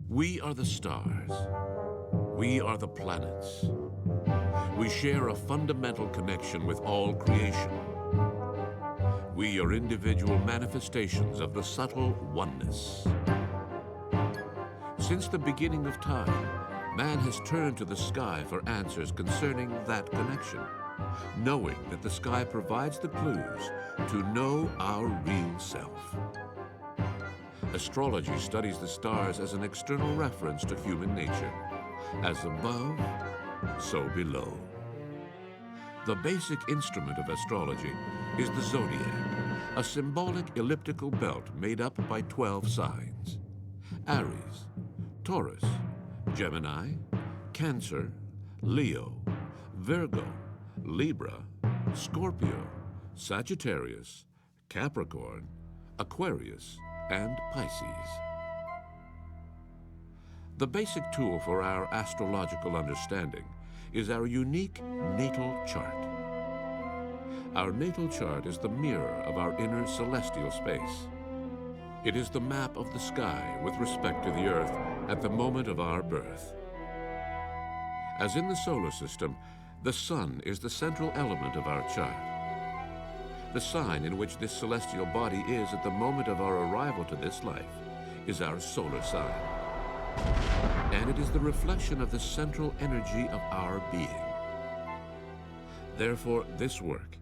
We are the stars. We are the planets. We share a fundamental connection with all creation. We are individual manifestations of the subtle oneness. Since the beginning of time, man has turned to the sky for answers concerning that connection, knowing that the sky provides the clues to know our real self. Astrology studies the stars as an external reference to human nature. As above, so below. The basic instrument of astrology is the zodiac, a symbolic elliptical belt made up by 12 signs: Aries, Taurus, Gemini, Cancer, Leo, Virgo, Libra, Scorpio, Sagittarius, Capricorn, Aquarius, and Pisces. The basic tool for our astrological understanding is our unique natal chart. Our natal chart is the mirror of our inner celestial space. It is the map of the sky with respect to the Earth at the moment of our birth. As in the solar system, the sun is the central element of our chart. The sign in which this celestial body is at the moment of our arrival to this life is our solar sign. And it is the reflection of the central energy of our being. Therefore, this work,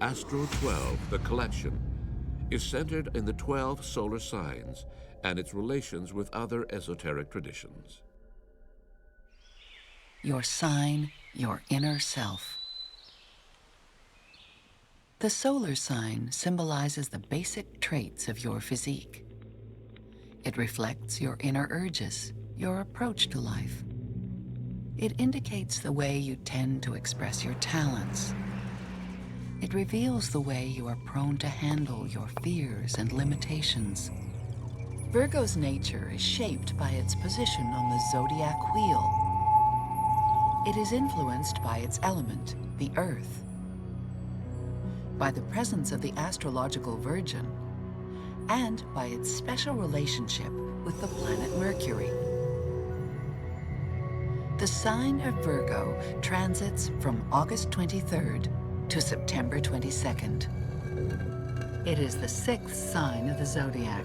Astro 12, the collection, is centered in the 12 solar signs and its relations with other esoteric traditions. Your sign, your inner self. The solar sign symbolizes the basic traits of your physique. It reflects your inner urges, your approach to life. It indicates the way you tend to express your talents. It reveals the way you are prone to handle your fears and limitations. Virgo's nature is shaped by its position on the zodiac wheel. It is influenced by its element, the earth, by the presence of the astrological Virgin, and by its special relationship with the planet Mercury. The sign of Virgo transits from August 23rd to September 22nd. It is the 6th sign of the zodiac.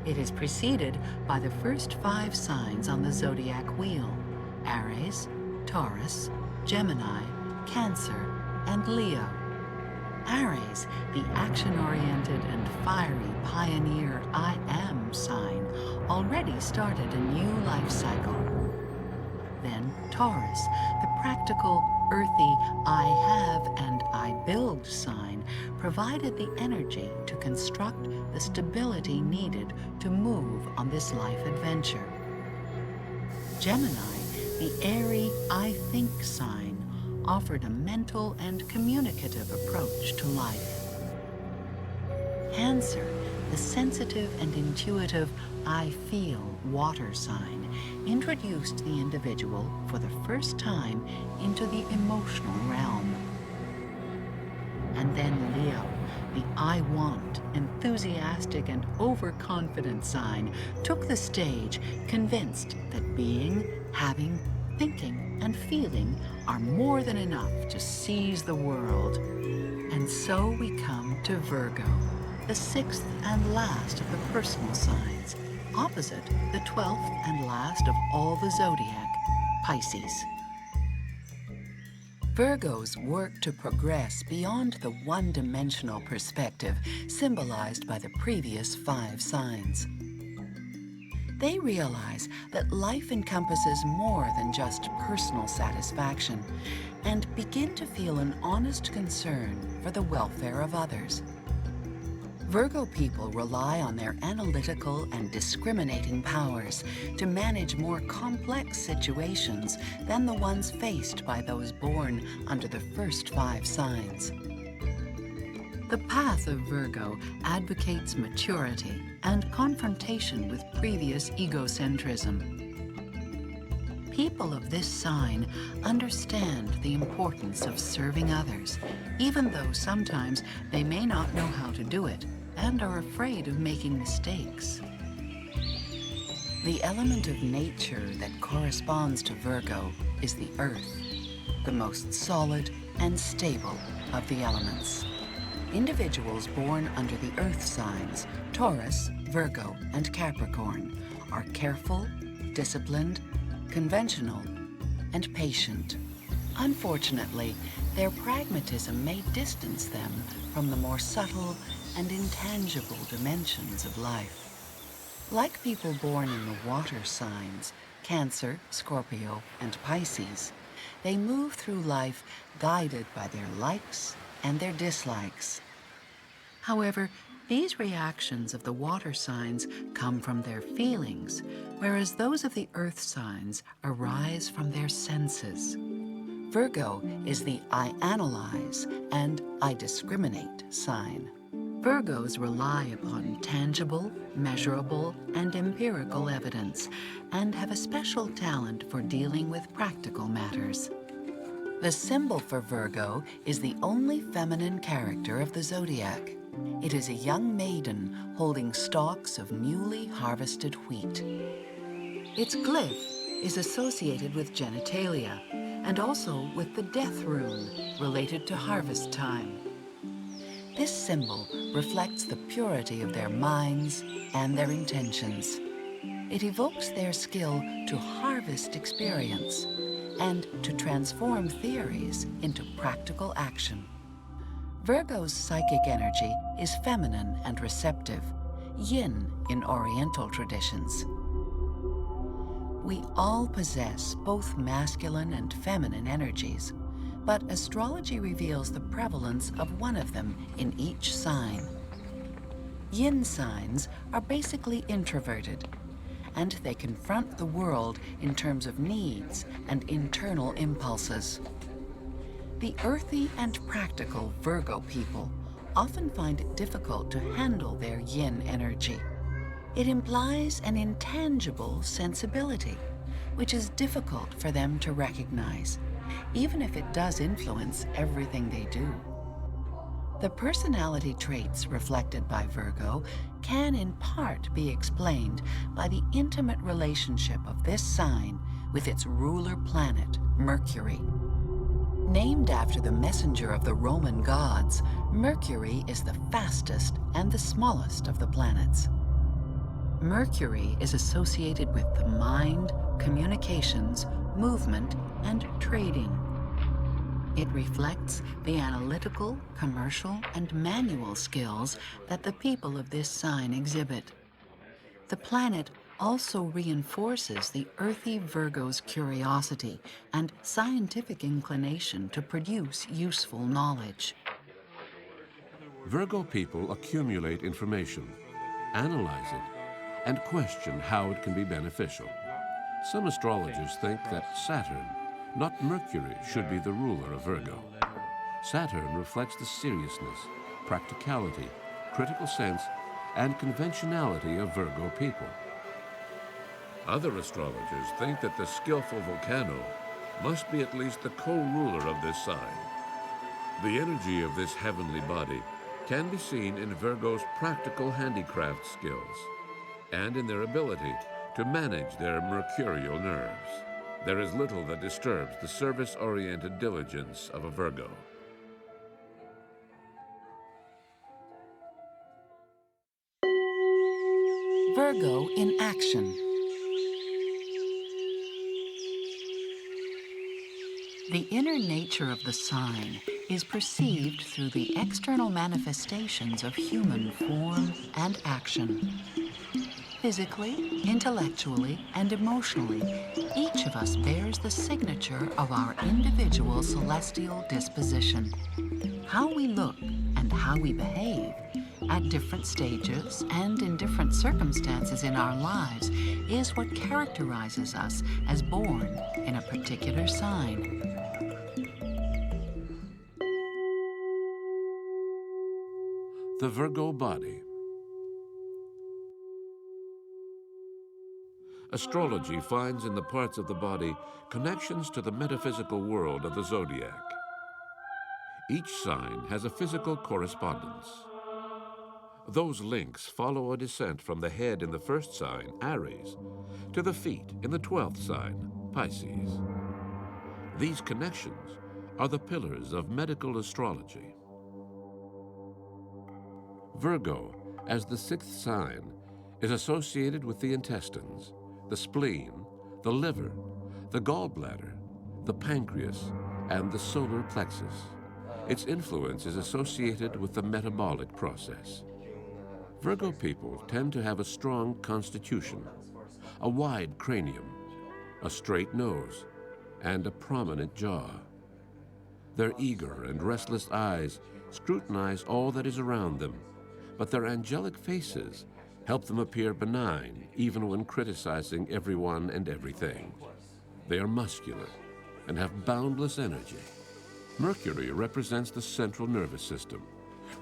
It is preceded by the first 5 signs on the zodiac wheel: Aries, Taurus, Gemini, Cancer, and Leo. Aries, the action-oriented and fiery pioneer I am sign, already started a new life cycle. Then Taurus, the practical, earthy I have and I build sign, provided the energy to construct the stability needed to move on this life adventure. Gemini, the airy I think sign, offered a mental and communicative approach to life. Cancer, the sensitive and intuitive I feel water sign, introduced the individual for the first time into the emotional realm. And then Leo, the I want, enthusiastic and overconfident sign, took the stage, convinced that being, having, thinking, and feeling are more than enough to seize the world. And so we come to Virgo, the 6th and last of the personal signs, opposite the 12th and last of all the zodiac, Pisces. Virgos work to progress beyond the one-dimensional perspective symbolized by the previous 5 signs. They realize that life encompasses more than just personal satisfaction and begin to feel an honest concern for the welfare of others. Virgo people rely on their analytical and discriminating powers to manage more complex situations than the ones faced by those born under the first 5 signs. The path of Virgo advocates maturity and confrontation with previous egocentrism. People of this sign understand the importance of serving others, even though sometimes they may not know how to do it and are afraid of making mistakes. The element of nature that corresponds to Virgo is the earth, the most solid and stable of the elements. Individuals born under the earth signs, Taurus, Virgo, and Capricorn, are careful, disciplined, conventional, and patient. Unfortunately, their pragmatism may distance them from the more subtle and intangible dimensions of life. Like people born in the water signs, Cancer, Scorpio, and Pisces, they move through life guided by their likes and their dislikes. However, these reactions of the water signs come from their feelings, whereas those of the earth signs arise from their senses. Virgo is the I analyze and I discriminate sign. Virgos rely upon tangible, measurable, and empirical evidence, and have a special talent for dealing with practical matters. The symbol for Virgo is the only feminine character of the zodiac. It is a young maiden holding stalks of newly harvested wheat. Its glyph is associated with genitalia, and also with the death rune, related to harvest time. This symbol reflects the purity of their minds and their intentions. It evokes their skill to harvest experience and to transform theories into practical action. Virgo's psychic energy is feminine and receptive, yin in Oriental traditions. We all possess both masculine and feminine energies, but astrology reveals the prevalence of one of them in each sign. Yin signs are basically introverted, and they confront the world in terms of needs and internal impulses. The earthy and practical Virgo people often find it difficult to handle their yin energy. It implies an intangible sensibility, which is difficult for them to recognize, even if it does influence everything they do. The personality traits reflected by Virgo can in part be explained by the intimate relationship of this sign with its ruler planet, Mercury. Named after the messenger of the Roman gods, Mercury is the fastest and the smallest of the planets. Mercury is associated with the mind, communications, movement, and trading. It reflects the analytical, commercial, and manual skills that the people of this sign exhibit. The planet also reinforces the earthy Virgo's curiosity and scientific inclination to produce useful knowledge. Virgo people accumulate information, analyze it, and question how it can be beneficial. Some astrologers think that Saturn, not Mercury, should be the ruler of Virgo. Saturn reflects the seriousness, practicality, critical sense, and conventionality of Virgo people. Other astrologers think that the skillful volcano must be at least the co-ruler of this sign. The energy of this heavenly body can be seen in Virgo's practical handicraft skills and in their ability to manage their mercurial nerves. There is little that disturbs the service-oriented diligence of a Virgo. Virgo in action. The inner nature of the sign is perceived through the external manifestations of human form and action. Physically, intellectually, and emotionally, each of us bears the signature of our individual celestial disposition. How we look and how we behave at different stages and in different circumstances in our lives is what characterizes us as born in a particular sign. The Virgo body. Astrology finds in the parts of the body connections to the metaphysical world of the zodiac. Each sign has a physical correspondence. Those links follow a descent from the head in the first sign, Aries, to the feet in the 12th sign, Pisces. These connections are the pillars of medical astrology. Virgo, as the 6th sign, is associated with the intestines, the spleen, the liver, the gallbladder, the pancreas, and the solar plexus. Its influence is associated with the metabolic process. Virgo people tend to have a strong constitution, a wide cranium, a straight nose, and a prominent jaw. Their eager and restless eyes scrutinize all that is around them, but their angelic faces help them appear benign even when criticizing everyone and everything. They are muscular and have boundless energy. Mercury represents the central nervous system,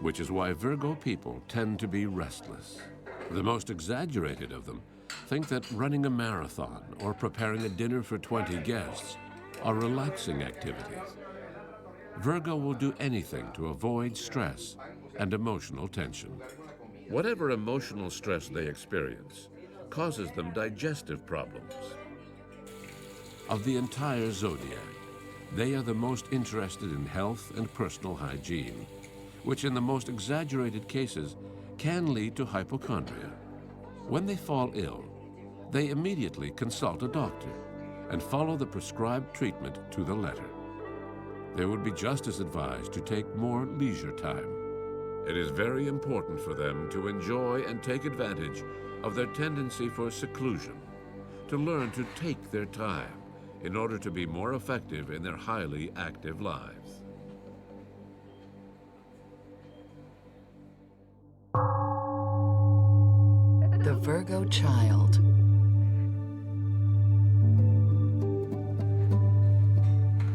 which is why Virgo people tend to be restless. The most exaggerated of them think that running a marathon or preparing a dinner for 20 guests are relaxing activities. Virgo will do anything to avoid stress and emotional tension. Whatever emotional stress they experience causes them digestive problems. Of the entire zodiac, they are the most interested in health and personal hygiene, which in the most exaggerated cases can lead to hypochondria. When they fall ill, they immediately consult a doctor and follow the prescribed treatment to the letter. They would be just as advised to take more leisure time. It is very important for them to enjoy and take advantage of their tendency for seclusion, to learn to take their time in order to be more effective in their highly active lives. The Virgo child.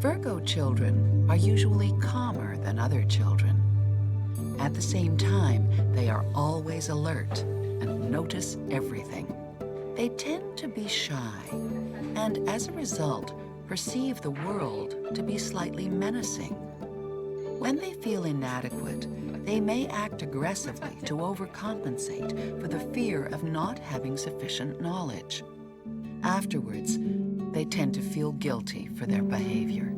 Virgo children are usually calmer than other children. At the same time, they are always alert and notice everything. They tend to be shy, and as a result, perceive the world to be slightly menacing. When they feel inadequate, they may act aggressively to overcompensate for the fear of not having sufficient knowledge. Afterwards, they tend to feel guilty for their behavior.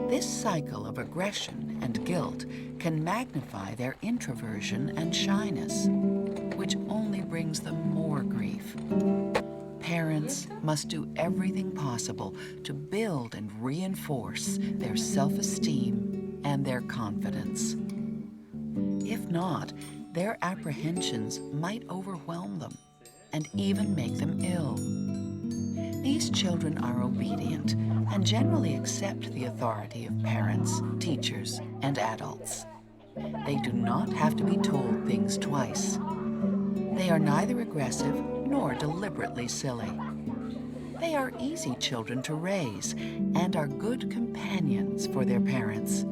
This cycle of aggression and guilt can magnify their introversion and shyness, which only brings them more grief. Parents must do everything possible to build and reinforce their self-esteem and their confidence. If not, their apprehensions might overwhelm them and even make them ill. These children are obedient and generally accept the authority of parents, teachers, and adults. They do not have to be told things twice. They are neither aggressive nor deliberately silly. They are easy children to raise and are good companions for their parents.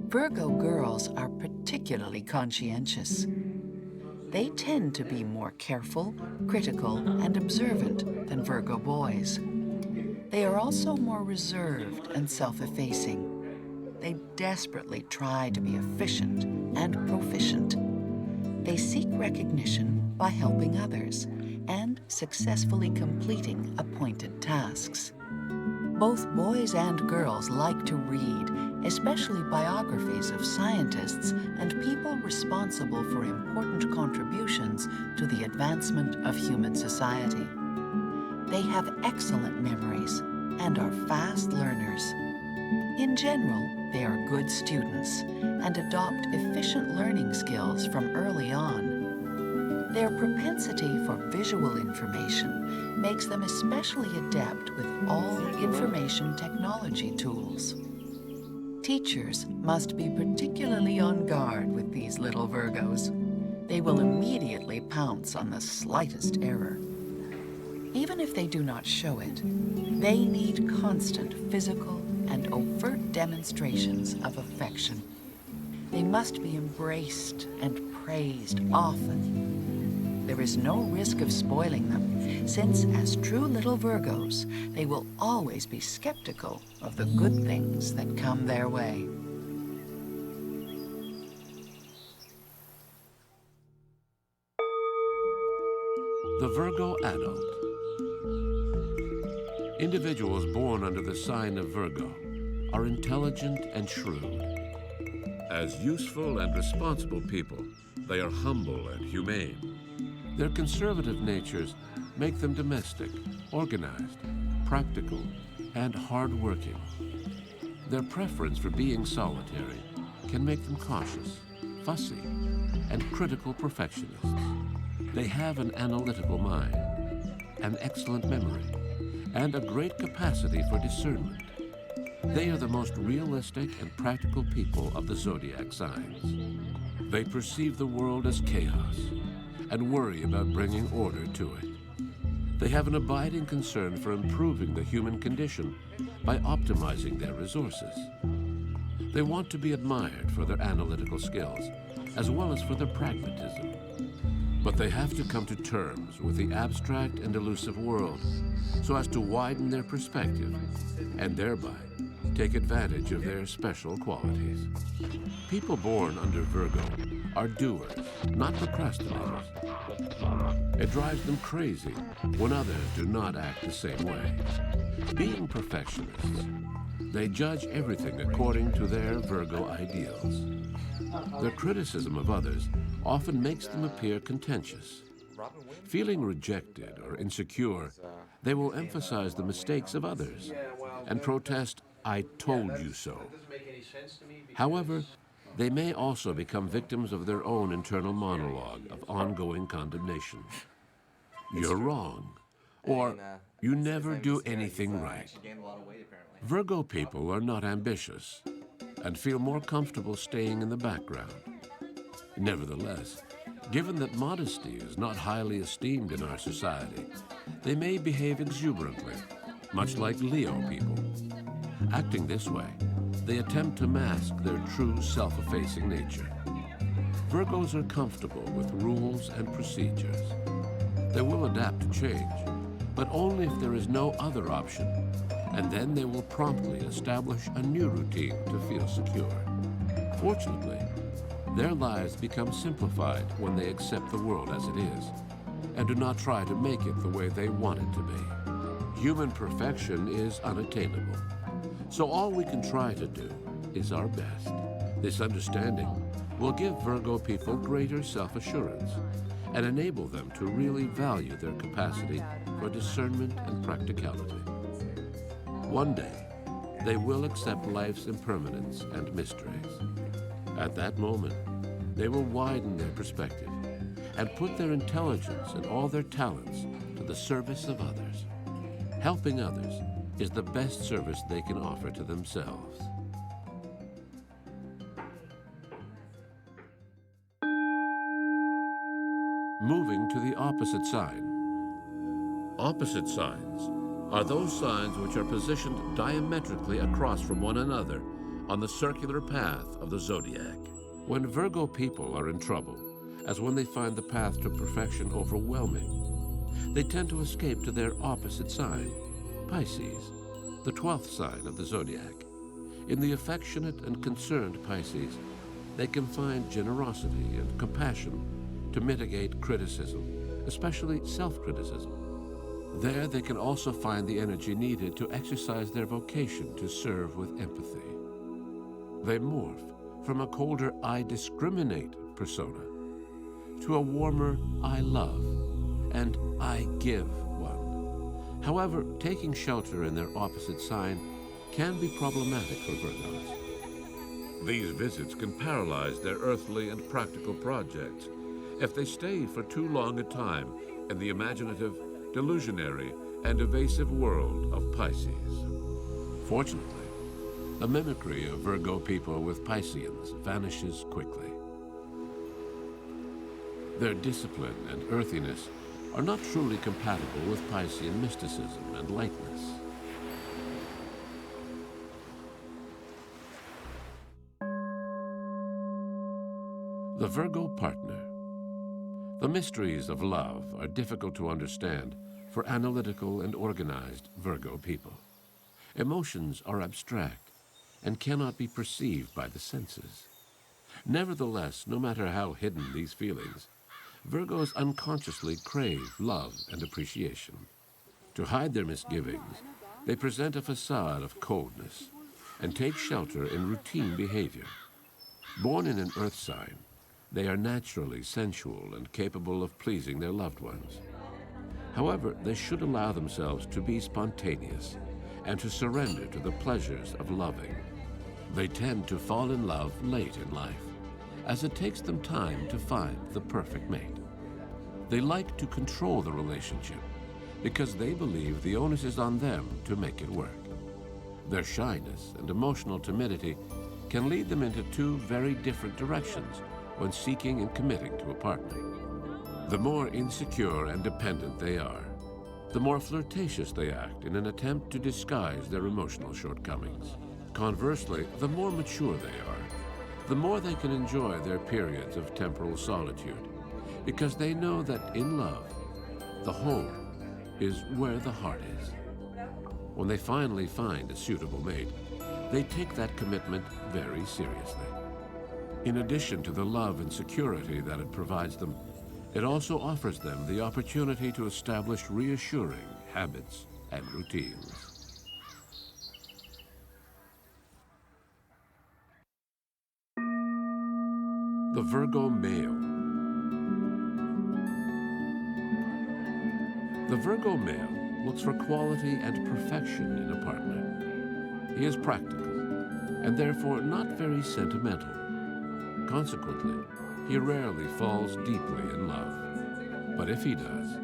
Virgo girls are particularly conscientious. They tend to be more careful, critical, and observant than Virgo boys. They are also more reserved and self-effacing. They desperately try to be efficient and proficient. They seek recognition by helping others and successfully completing appointed tasks. Both boys and girls like to read, especially biographies of scientists and people responsible for important contributions to the advancement of human society. They have excellent memories and are fast learners. In general, they are good students and adopt efficient learning skills from early on. Their propensity for visual information makes them especially adept with all information technology tools. Teachers must be particularly on guard with these little Virgos. They will immediately pounce on the slightest error. Even if they do not show it, they need constant physical and overt demonstrations of affection. They must be embraced and praised often. There is no risk of spoiling them, since as true little Virgos, they will always be skeptical of the good things that come their way. The Virgo Adult. Individuals born under the sign of Virgo are intelligent and shrewd. As useful and responsible people, they are humble and humane. Their conservative natures make them domestic, organized, practical, and hard-working. Their preference for being solitary can make them cautious, fussy, and critical perfectionists. They have an analytical mind, an excellent memory, and a great capacity for discernment. They are the most realistic and practical people of the zodiac signs. They perceive the world as chaos and worry about bringing order to it. They have an abiding concern for improving the human condition by optimizing their resources. They want to be admired for their analytical skills, as well as for their pragmatism. But they have to come to terms with the abstract and elusive world so as to widen their perspective and thereby take advantage of their special qualities. People born under Virgo are doers, not procrastinators. It drives them crazy when others do not act the same way. Being perfectionists, they judge everything according to their Virgo ideals. Their criticism of others often makes them appear contentious. Feeling rejected or insecure, they will emphasize the mistakes of others and protest, "I told you so." However, they may also become victims of their own internal monologue of ongoing condemnation. "You're wrong," or "You never do anything right." Virgo people are not ambitious and feel more comfortable staying in the background. Nevertheless, given that modesty is not highly esteemed in our society, they may behave exuberantly, much like Leo people. Acting this way, they attempt to mask their true self-effacing nature. Virgos are comfortable with rules and procedures. They will adapt to change, but only if there is no other option, and then they will promptly establish a new routine to feel secure. Fortunately, their lives become simplified when they accept the world as it is, and do not try to make it the way they want it to be. Human perfection is unattainable, so all we can try to do is our best. This understanding will give Virgo people greater self-assurance and enable them to really value their capacity for discernment and practicality. One day, they will accept life's impermanence and mysteries. At that moment, they will widen their perspective and put their intelligence and all their talents to the service of others. Helping others is the best service they can offer to themselves. Moving to the opposite sign. Opposite signs are those signs which are positioned diametrically across from one another on the circular path of the zodiac. When Virgo people are in trouble, as when they find the path to perfection overwhelming, they tend to escape to their opposite sign, Pisces, the 12th sign of the zodiac. In the affectionate and concerned Pisces, they can find generosity and compassion to mitigate criticism, especially self-criticism. There, they can also find the energy needed to exercise their vocation to serve with empathy. They morph from a colder "I discriminate" persona to a warmer "I love" and "I give" one. However, taking shelter in their opposite sign can be problematic for Virgos. These visits can paralyze their earthly and practical projects if they stay for too long a time in the imaginative, delusionary, and evasive world of Pisces. Fortunately, the mimicry of Virgo people with Pisceans vanishes quickly. Their discipline and earthiness are not truly compatible with Piscean mysticism and lightness. The Virgo Partner. The mysteries of love are difficult to understand for analytical and organized Virgo people. Emotions are abstract and cannot be perceived by the senses. Nevertheless, no matter how hidden these feelings, Virgos unconsciously crave love and appreciation. To hide their misgivings, they present a facade of coldness and take shelter in routine behavior. Born in an earth sign, they are naturally sensual and capable of pleasing their loved ones. However, they should allow themselves to be spontaneous and to surrender to the pleasures of loving. They tend to fall in love late in life, as it takes them time to find the perfect mate. They like to control the relationship because they believe the onus is on them to make it work. Their shyness and emotional timidity can lead them into two very different directions when seeking and committing to a partner. The more insecure and dependent they are, the more flirtatious they act in an attempt to disguise their emotional shortcomings. Conversely, the more mature they are, the more they can enjoy their periods of temporal solitude, because they know that in love, the home is where the heart is. When they finally find a suitable mate, they take that commitment very seriously. In addition to the love and security that it provides them, it also offers them the opportunity to establish reassuring habits and routines. The Virgo Male. The Virgo Male looks for quality and perfection in a partner. He is practical and therefore not very sentimental. Consequently, he rarely falls deeply in love. But if he does,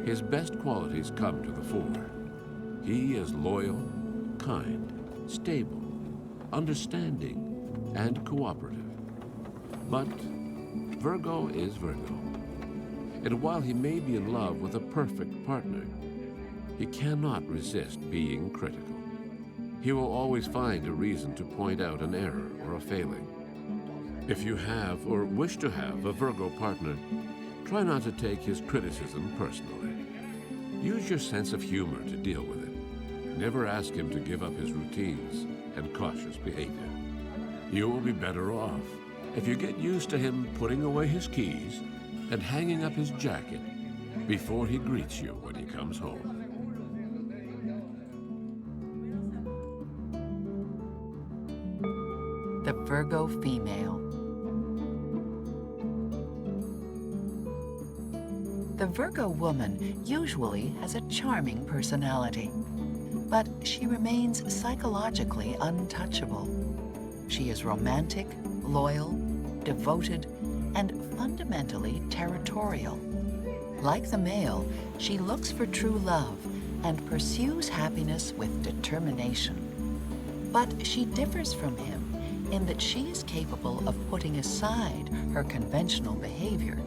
his best qualities come to the fore. He is loyal, kind, stable, understanding, and cooperative. But Virgo is Virgo. And while he may be in love with a perfect partner, he cannot resist being critical. He will always find a reason to point out an error or a failing. If you have or wish to have a Virgo partner, try not to take his criticism personally. Use your sense of humor to deal with it. Never ask him to give up his routines and cautious behavior. You will be better off if you get used to him putting away his keys and hanging up his jacket before he greets you when he comes home. The Virgo Female. The Virgo woman usually has a charming personality, but she remains psychologically untouchable. She is romantic, loyal, devoted, and fundamentally territorial. Like the male, she looks for true love and pursues happiness with determination. But she differs from him in that she is capable of putting aside her conventional behavior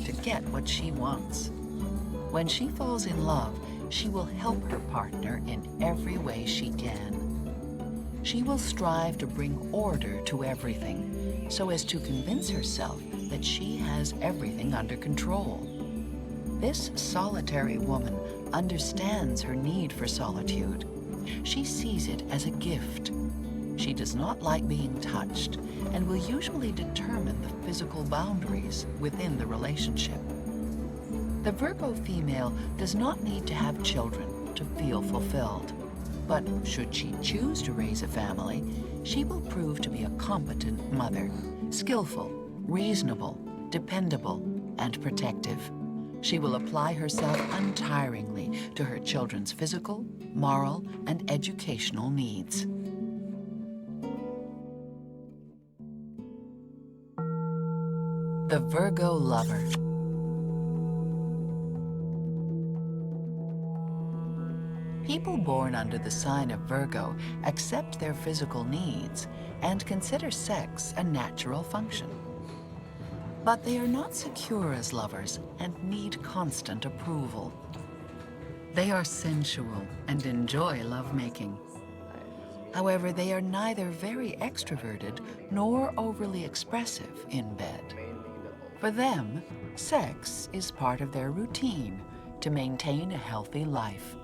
to get what she wants. When she falls in love, she will help her partner in every way she can. She will strive to bring order to everything so as to convince herself that she has everything under control. This solitary woman understands her need for solitude. She sees it as a gift. She does not like being touched and will usually determine the physical boundaries within the relationship. The Virgo female does not need to have children to feel fulfilled. But should she choose to raise a family, she will prove to be a competent mother, skillful, reasonable, dependable, and protective. She will apply herself untiringly to her children's physical, moral, and educational needs. The Virgo Lover. People born under the sign of Virgo accept their physical needs and consider sex a natural function. But they are not secure as lovers and need constant approval. They are sensual and enjoy lovemaking. However, they are neither very extroverted nor overly expressive in bed. For them, sex is part of their routine to maintain a healthy life.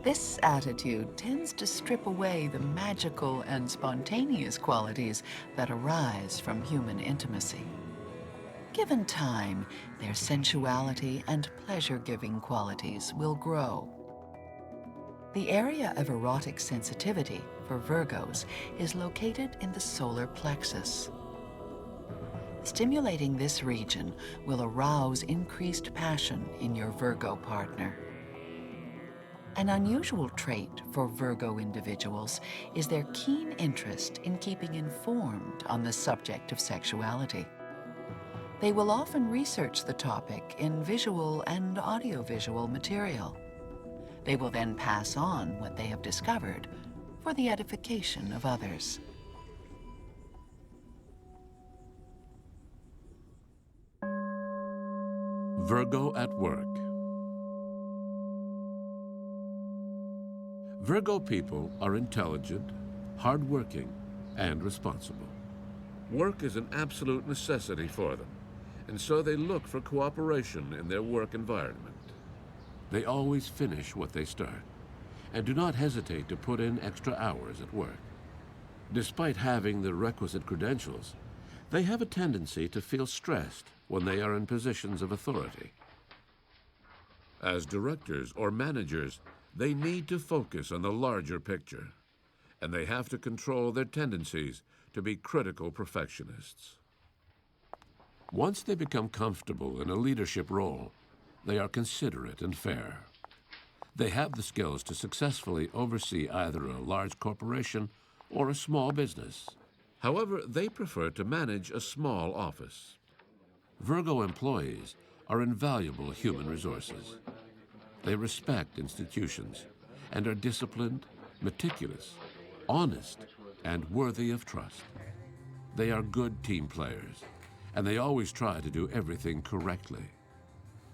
This attitude tends to strip away the magical and spontaneous qualities that arise from human intimacy. Given time, their sensuality and pleasure-giving qualities will grow. The area of erotic sensitivity for Virgos is located in the solar plexus. Stimulating this region will arouse increased passion in your Virgo partner. An unusual trait for Virgo individuals is their keen interest in keeping informed on the subject of sexuality. They will often research the topic in visual and audiovisual material. They will then pass on what they have discovered for the edification of others. Virgo at work. Virgo people are intelligent, hardworking, and responsible. Work is an absolute necessity for them, and so they look for cooperation in their work environment. They always finish what they start, and do not hesitate to put in extra hours at work. Despite having the requisite credentials, they have a tendency to feel stressed when they are in positions of authority. As directors or managers, they need to focus on the larger picture, and they have to control their tendencies to be critical perfectionists. Once they become comfortable in a leadership role, they are considerate and fair. They have the skills to successfully oversee either a large corporation or a small business. However, they prefer to manage a small office. Virgo employees are invaluable human resources. They respect institutions and are disciplined, meticulous, honest, and worthy of trust. They are good team players, and they always try to do everything correctly.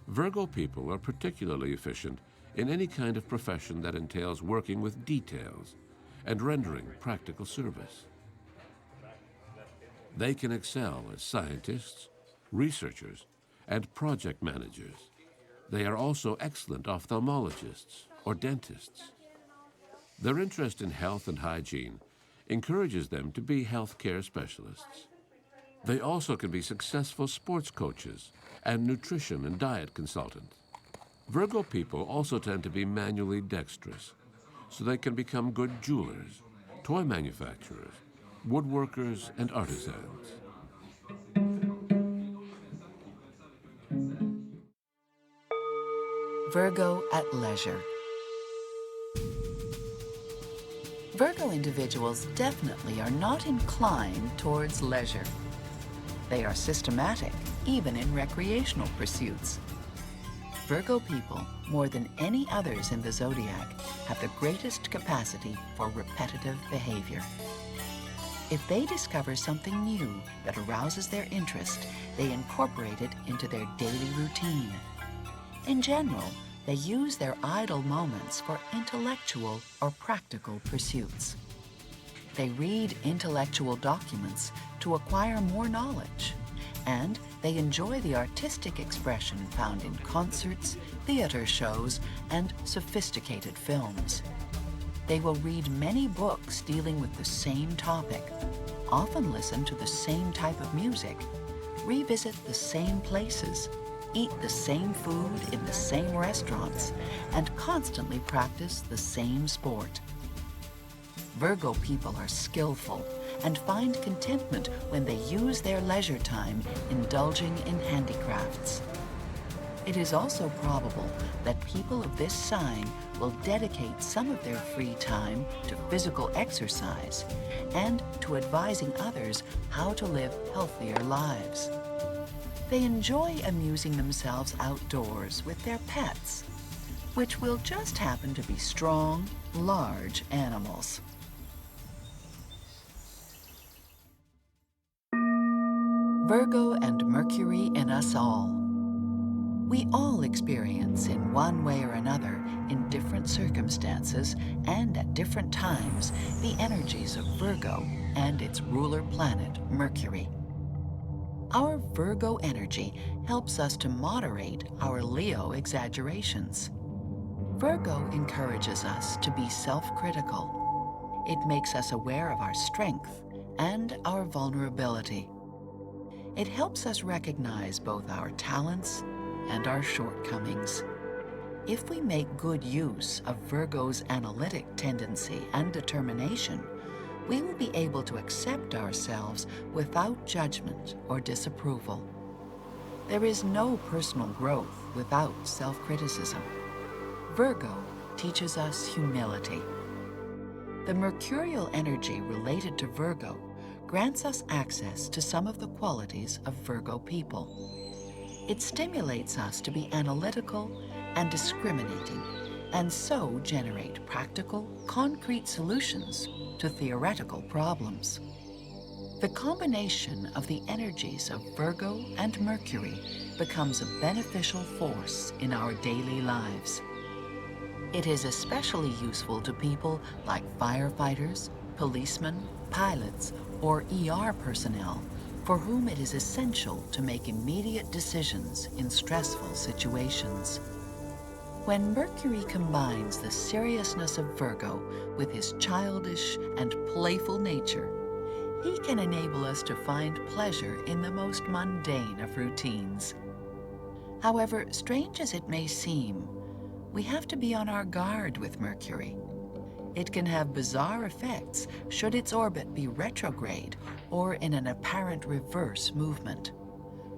Virgo people are particularly efficient in any kind of profession that entails working with details and rendering practical service. They can excel as scientists, researchers, and project managers. They are also excellent ophthalmologists or dentists. Their interest in health and hygiene encourages them to be healthcare specialists. They also can be successful sports coaches and nutrition and diet consultants. Virgo people also tend to be manually dexterous, so they can become good jewelers, toy manufacturers, woodworkers, and artisans. Virgo at leisure. Virgo individuals definitely are not inclined towards leisure. They are systematic, even in recreational pursuits. Virgo people, more than any others in the zodiac, have the greatest capacity for repetitive behavior. If they discover something new that arouses their interest, they incorporate it into their daily routine. In general, they use their idle moments for intellectual or practical pursuits. They read intellectual documents to acquire more knowledge, and they enjoy the artistic expression found in concerts, theater shows, and sophisticated films. They will read many books dealing with the same topic, often listen to the same type of music, revisit the same places, eat the same food in the same restaurants, and constantly practice the same sport. Virgo people are skillful and find contentment when they use their leisure time indulging in handicrafts. It is also probable that people of this sign will dedicate some of their free time to physical exercise and to advising others how to live healthier lives. They enjoy amusing themselves outdoors with their pets, which will just happen to be strong, large animals. Virgo and Mercury in us all. We all experience in one way or another, in different circumstances and at different times, the energies of Virgo and its ruler planet, Mercury. Our Virgo energy helps us to moderate our Leo exaggerations. Virgo encourages us to be self-critical. It makes us aware of our strength and our vulnerability. It helps us recognize both our talents and our shortcomings. If we make good use of Virgo's analytic tendency and determination, we will be able to accept ourselves without judgment or disapproval. There is no personal growth without self-criticism. Virgo teaches us humility. The mercurial energy related to Virgo grants us access to some of the qualities of Virgo people. It stimulates us to be analytical and discriminating, and so generate practical, concrete solutions to theoretical problems. The combination of the energies of Virgo and Mercury becomes a beneficial force in our daily lives. It is especially useful to people like firefighters, policemen, pilots, or ER personnel, for whom it is essential to make immediate decisions in stressful situations. When Mercury combines the seriousness of Virgo with his childish and playful nature, he can enable us to find pleasure in the most mundane of routines. However, strange as it may seem, we have to be on our guard with Mercury. It can have bizarre effects should its orbit be retrograde or in an apparent reverse movement.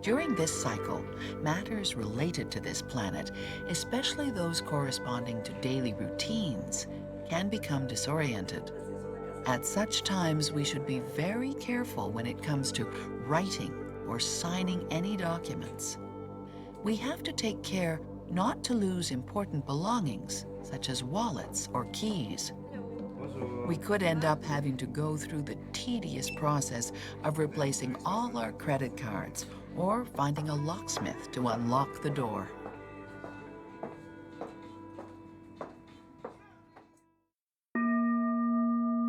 During this cycle, matters related to this planet, especially those corresponding to daily routines, can become disoriented. At such times, we should be very careful when it comes to writing or signing any documents. We have to take care not to lose important belongings, such as wallets or keys. We could end up having to go through the tedious process of replacing all our credit cards or finding a locksmith to unlock the door.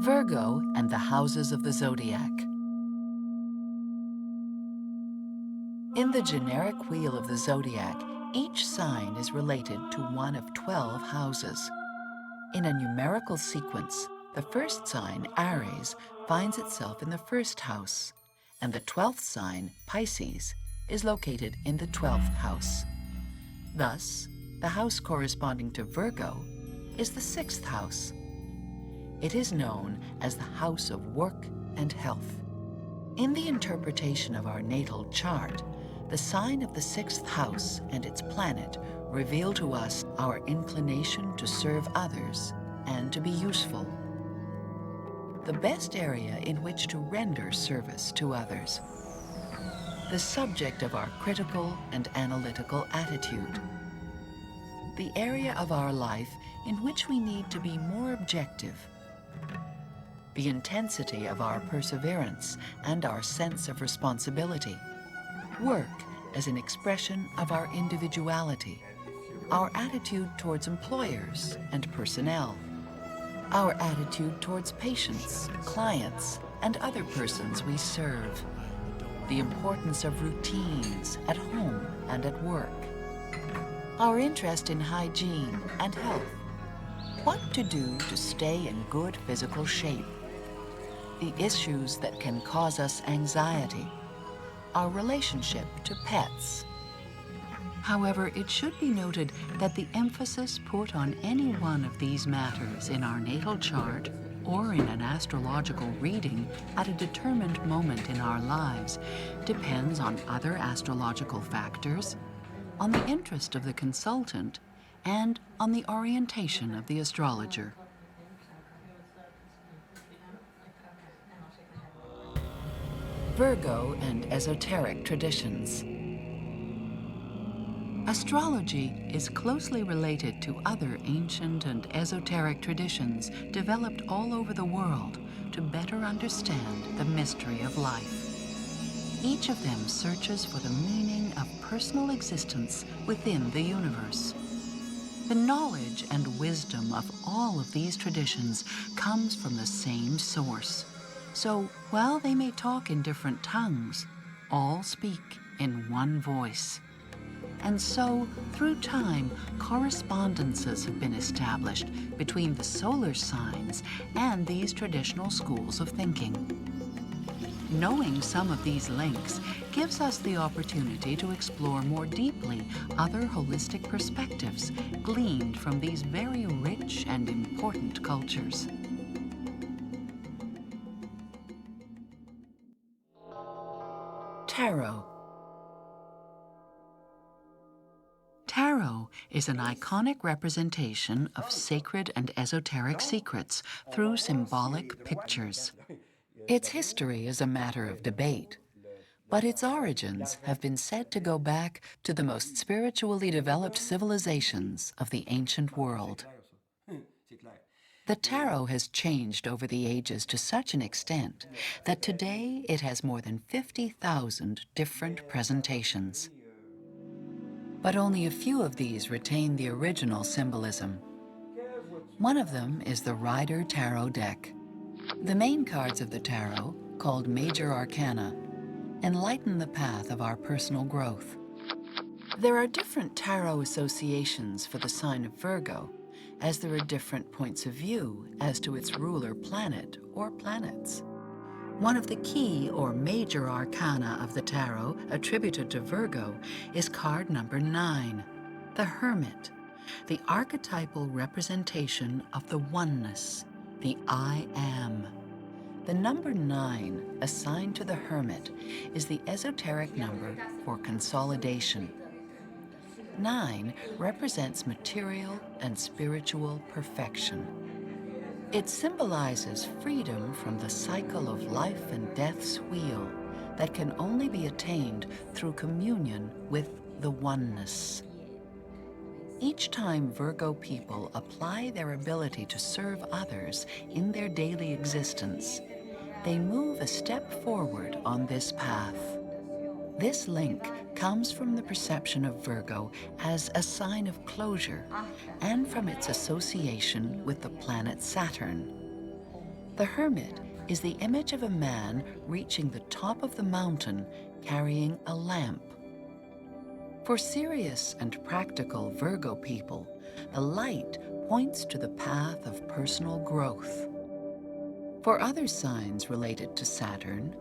Virgo and the houses of the zodiac. In the generic wheel of the zodiac, each sign is related to one of 12 houses. In a numerical sequence, the first sign, Aries, finds itself in the first house, and the 12th sign, Pisces, is located in the 12th house. Thus, the house corresponding to Virgo is the 6th house. It is known as the house of work and health. In the interpretation of our natal chart, the sign of the 6th house and its planet reveal to us our inclination to serve others and to be useful. The best area in which to render service to others. The subject of our critical and analytical attitude. The area of our life in which we need to be more objective. The intensity of our perseverance and our sense of responsibility. Work as an expression of our individuality. Our attitude towards employers and personnel. Our attitude towards patients, clients, and other persons we serve. The importance of routines at home and at work. Our interest in hygiene and health. What to do to stay in good physical shape. The issues that can cause us anxiety. Our relationship to pets. However, it should be noted that the emphasis put on any one of these matters in our natal chart or in an astrological reading at a determined moment in our lives depends on other astrological factors, on the interest of the consultant, and on the orientation of the astrologer. Virgo and esoteric traditions. Astrology is closely related to other ancient and esoteric traditions developed all over the world to better understand the mystery of life. Each of them searches for the meaning of personal existence within the universe. The knowledge and wisdom of all of these traditions comes from the same source. So, while they may talk in different tongues, all speak in one voice. And so, through time, correspondences have been established between the solar signs and these traditional schools of thinking. Knowing some of these links gives us the opportunity to explore more deeply other holistic perspectives gleaned from these very rich and important cultures. Tarot. Tarot is an iconic representation of sacred and esoteric secrets through symbolic pictures. Its history is a matter of debate, but its origins have been said to go back to the most spiritually developed civilizations of the ancient world. The tarot has changed over the ages to such an extent that today it has more than 50,000 different presentations. But only a few of these retain the original symbolism. One of them is the Rider Tarot deck. The main cards of the tarot, called Major Arcana, enlighten the path of our personal growth. There are different tarot associations for the sign of Virgo, as there are different points of view as to its ruler planet or planets. One of the key or major arcana of the tarot attributed to Virgo is card number 9, the Hermit, the archetypal representation of the oneness, the I Am. The number 9, assigned to the Hermit, is the esoteric number for consolidation. 9 represents material and spiritual perfection. It symbolizes freedom from the cycle of life and death's wheel that can only be attained through communion with the oneness. Each time Virgo people apply their ability to serve others in their daily existence, they move a step forward on this path. This link comes from the perception of Virgo as a sign of closure and from its association with the planet Saturn. The Hermit is the image of a man reaching the top of the mountain carrying a lamp. For serious and practical Virgo people, the light points to the path of personal growth. For other signs related to Saturn,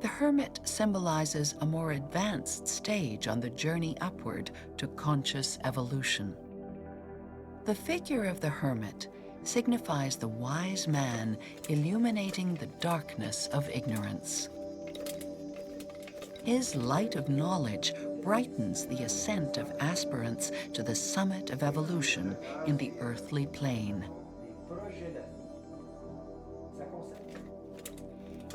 the Hermit symbolizes a more advanced stage on the journey upward to conscious evolution. The figure of the Hermit signifies the wise man illuminating the darkness of ignorance. His light of knowledge brightens the ascent of aspirants to the summit of evolution in the earthly plane.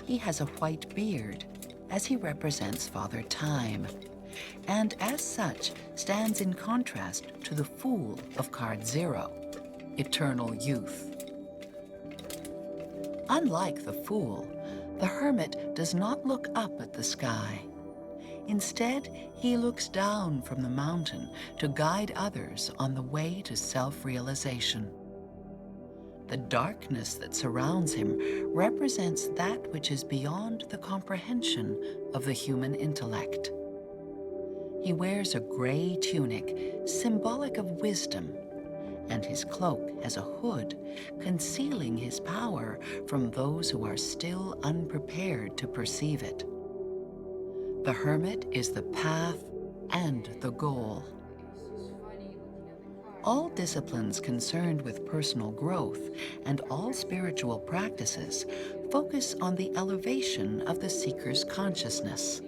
He has a white beard, as he represents Father Time, and as such stands in contrast to the Fool of card 0, eternal youth. Unlike the Fool, the Hermit does not look up at the sky. Instead, he looks down from the mountain to guide others on the way to self-realization. The darkness that surrounds him represents that which is beyond the comprehension of the human intellect. He wears a gray tunic, symbolic of wisdom, and his cloak has a hood, concealing his power from those who are still unprepared to perceive it. The Hermit is the path and the goal. All disciplines concerned with personal growth and all spiritual practices focus on the elevation of the seeker's consciousness.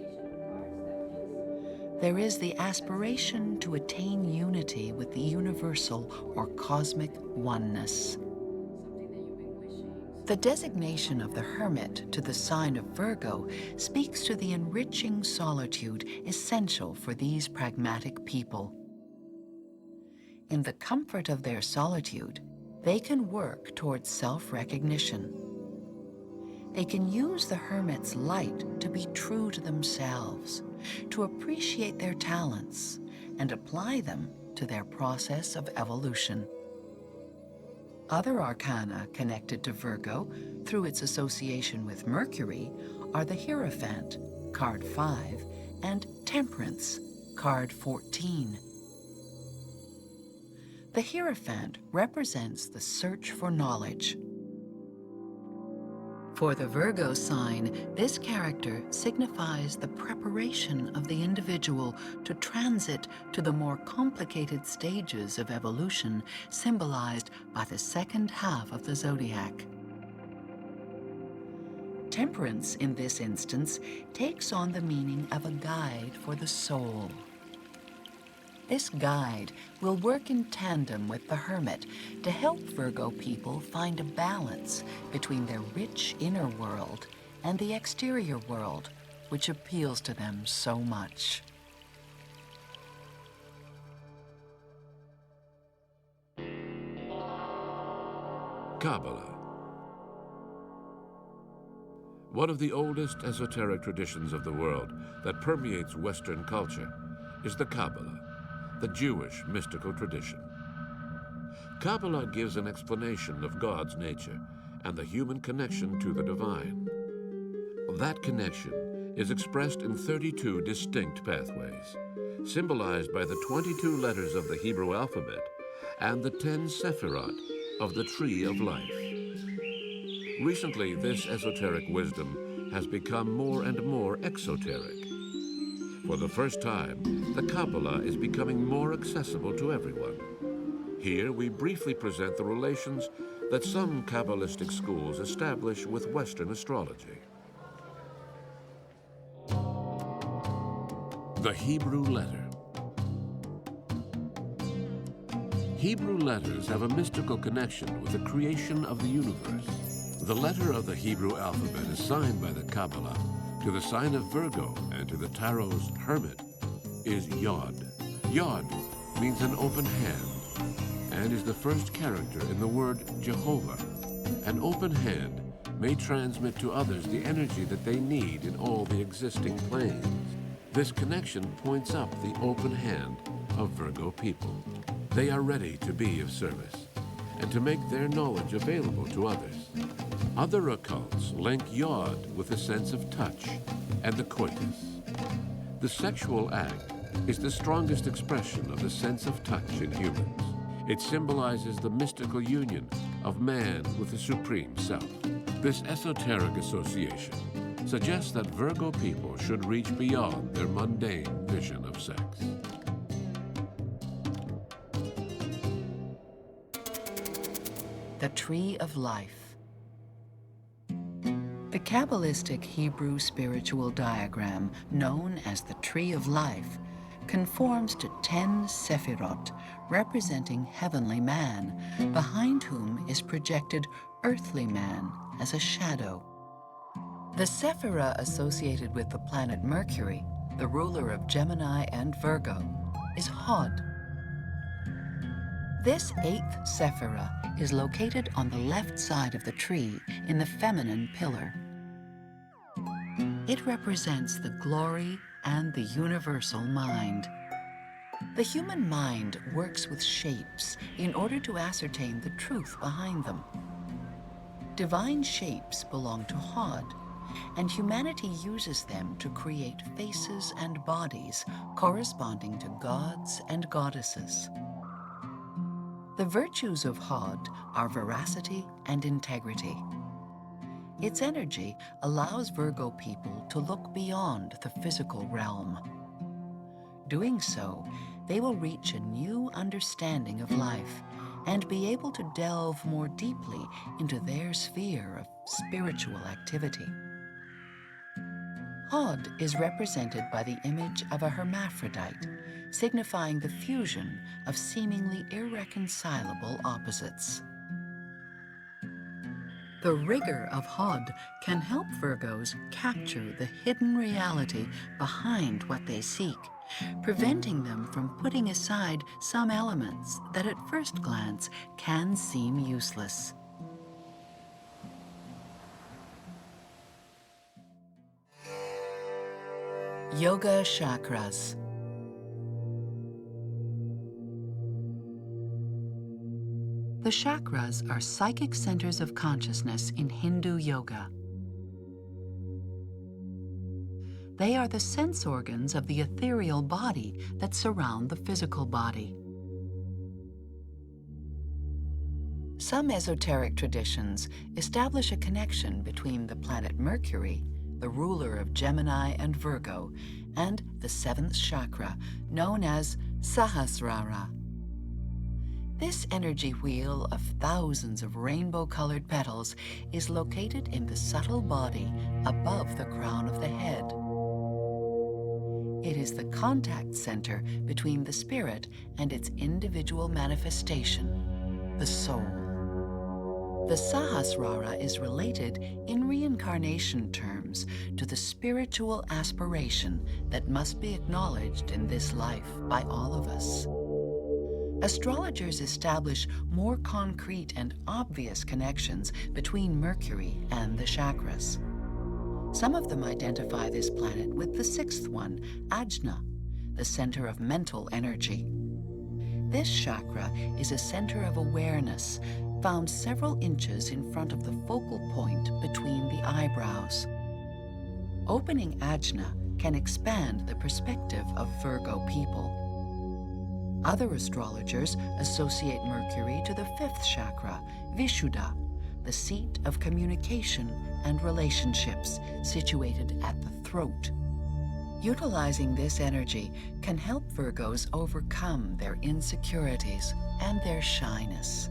There is the aspiration to attain unity with the universal or cosmic oneness. The designation of the Hermit to the sign of Virgo speaks to the enriching solitude essential for these pragmatic people. In the comfort of their solitude, they can work towards self-recognition. They can use the Hermit's light to be true to themselves, to appreciate their talents, and apply them to their process of evolution. Other arcana connected to Virgo through its association with Mercury are the Hierophant, card 5, and Temperance, card 14. The Hierophant represents the search for knowledge. For the Virgo sign, this character signifies the preparation of the individual to transit to the more complicated stages of evolution symbolized by the second half of the zodiac. Temperance, in this instance, takes on the meaning of a guide for the soul. This guide will work in tandem with the Hermit to help Virgo people find a balance between their rich inner world and the exterior world, which appeals to them so much. Cabala. One of the oldest esoteric traditions of the world that permeates Western culture is the Cabala, the Jewish mystical tradition. Cabala gives an explanation of God's nature and the human connection to the divine. That connection is expressed in 32 distinct pathways, symbolized by the 22 letters of the Hebrew alphabet and the 10 sephirot of the Tree of Life. Recently, this esoteric wisdom has become more and more exoteric. For the first time, the Cabala is becoming more accessible to everyone. Here, we briefly present the relations that some Kabbalistic schools establish with Western astrology. The Hebrew letter. Hebrew letters have a mystical connection with the creation of the universe. The letter of the Hebrew alphabet assigned by the Cabala to the sign of Virgo and to the Tarot's Hermit is Yod. Yod means an open hand and is the first character in the word Jehovah. An open hand may transmit to others the energy that they need in all the existing planes. This connection points up the open hand of Virgo people. They are ready to be of service and to make their knowledge available to others. Other occults link Yod with a sense of touch and the coitus. The sexual act is the strongest expression of the sense of touch in humans. It symbolizes the mystical union of man with the Supreme Self. This esoteric association suggests that Virgo people should reach beyond their mundane vision of sex. The Tree of Life. The Kabbalistic Hebrew spiritual diagram, known as the Tree of Life, conforms to 10 sephirot, representing heavenly man, behind whom is projected earthly man as a shadow. The sephira associated with the planet Mercury, the ruler of Gemini and Virgo, is Hod. This 8th sephira is located on the left side of the tree in the feminine pillar. It represents the glory and the universal mind. The human mind works with shapes in order to ascertain the truth behind them. Divine shapes belong to Hod, and humanity uses them to create faces and bodies corresponding to gods and goddesses. The virtues of Hod are veracity and integrity. Its energy allows Virgo people to look beyond the physical realm. Doing so, they will reach a new understanding of life and be able to delve more deeply into their sphere of spiritual activity. Hod is represented by the image of a hermaphrodite, signifying the fusion of seemingly irreconcilable opposites. The rigor of Hod can help Virgos capture the hidden reality behind what they seek, preventing them from putting aside some elements that at first glance can seem useless. Yoga chakras. The chakras are psychic centers of consciousness in Hindu yoga. They are the sense organs of the ethereal body that surround the physical body. Some esoteric traditions establish a connection between the planet Mercury, the ruler of Gemini and Virgo, and the seventh chakra, known as Sahasrara. This energy wheel of thousands of rainbow-colored petals is located in the subtle body above the crown of the head. It is the contact center between the spirit and its individual manifestation, the soul. The Sahasrara is related in reincarnation terms to the spiritual aspiration that must be acknowledged in this life by all of us. Astrologers establish more concrete and obvious connections between Mercury and the chakras. Some of them identify this planet with the sixth one, Ajna, the center of mental energy. This chakra is a center of awareness, found several inches in front of the focal point between the eyebrows. Opening Ajna can expand the perspective of Virgo people. Other astrologers associate Mercury to the fifth chakra, Vishuddha, the seat of communication and relationships, situated at the throat. Utilizing this energy can help Virgos overcome their insecurities and their shyness.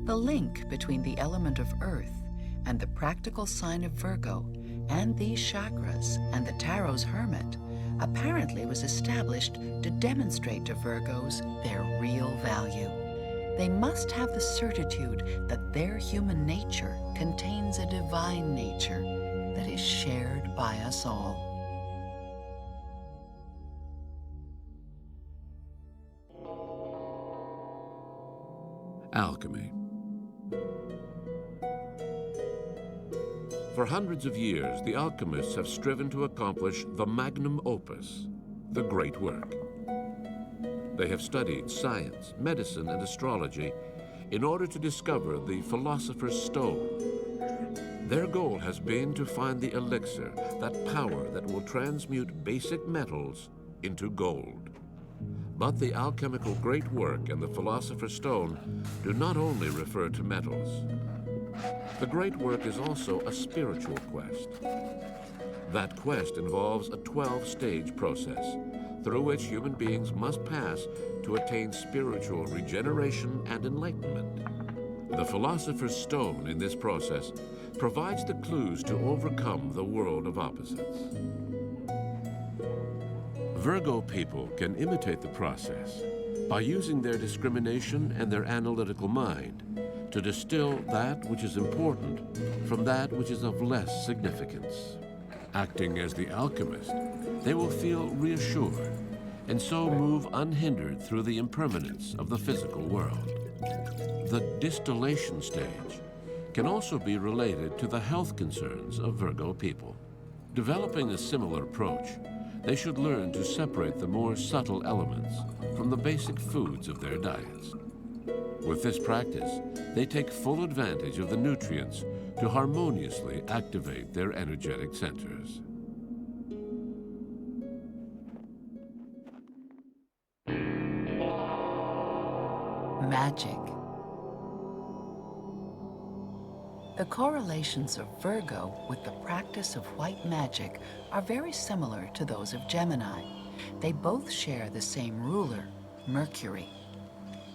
The link between the element of Earth and the practical sign of Virgo and these chakras and the Tarot's Hermit apparently was established to demonstrate to Virgos their real value. They must have the certitude that their human nature contains a divine nature that is shared by us all. Alchemy. For hundreds of years, the alchemists have striven to accomplish the magnum opus, the great work. They have studied science, medicine, and astrology in order to discover the philosopher's stone. Their goal has been to find the elixir, that power that will transmute basic metals into gold. But the alchemical great work and the philosopher's stone do not only refer to metals. The great work is also a spiritual quest. That quest involves a 12-stage process through which human beings must pass to attain spiritual regeneration and enlightenment. The philosopher's stone in this process provides the clues to overcome the world of opposites. Virgo people can imitate the process by using their discrimination and their analytical mind to distill that which is important from that which is of less significance. Acting as the alchemist, they will feel reassured and so move unhindered through the impermanence of the physical world. The distillation stage can also be related to the health concerns of Virgo people. Developing a similar approach, they should learn to separate the more subtle elements from the basic foods of their diets. With this practice, they take full advantage of the nutrients to harmoniously activate their energetic centers. Magic. The correlations of Virgo with the practice of white magic are very similar to those of Gemini. They both share the same ruler, Mercury.